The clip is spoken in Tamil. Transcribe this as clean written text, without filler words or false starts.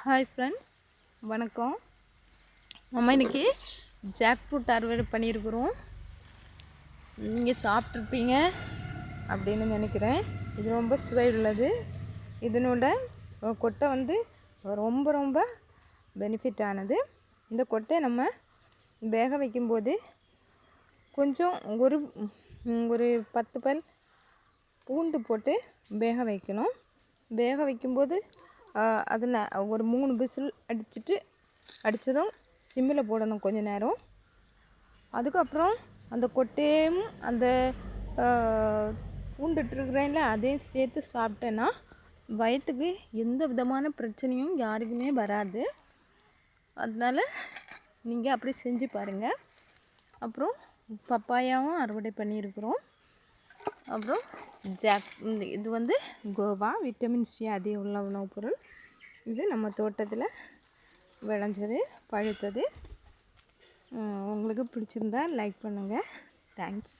ஹாய் ஃப்ரெண்ட்ஸ், வணக்கம். நம்ம இன்றைக்கி ஜாக் ஃப்ரூட் அறுவடை பண்ணியிருக்கிறோம். நீங்கள் சாப்பிட்ருப்பீங்க அப்படின்னு நினைக்கிறேன். இது ரொம்ப சுவை உள்ளது. இதனோட கொட்டை வந்து ரொம்ப ரொம்ப பெனிஃபிட் ஆனது. இந்த கொட்டையை நம்ம வேக வைக்கும்போது கொஞ்சம் ஒரு 10 பல் பூண்டு போட்டு வேக வைக்கணும். வேக வைக்கும்போது அதில் ஒரு 3 விசில் அடித்ததும் சிம்மில் போடணும் கொஞ்ச நேரம். அதுக்கப்புறம் அந்த கொட்டையும் அந்த பூண்டுட்டுருக்குறேன்ல அதையும் சேர்த்து சாப்பிட்டேன்னா வயிற்றுக்கு எந்த விதமான பிரச்சனையும் யாருக்குமே வராது. அதனால் நீங்கள் அப்படி செஞ்சு பாருங்கள். அப்புறம் பப்பாயாவும் அறுவடை பண்ணியிருக்கிறோம். அப்புறம் இது வந்து கோவா, விட்டமின் சி அதிகம் உள்ள உணவுப் பொருள். இது நம்ம தோட்டத்தில் விளைஞ்சது, பழுத்தது. உங்களுக்கு பிடிச்சிருந்தா லைக் பண்ணுங்கள். தேங்க்ஸ்.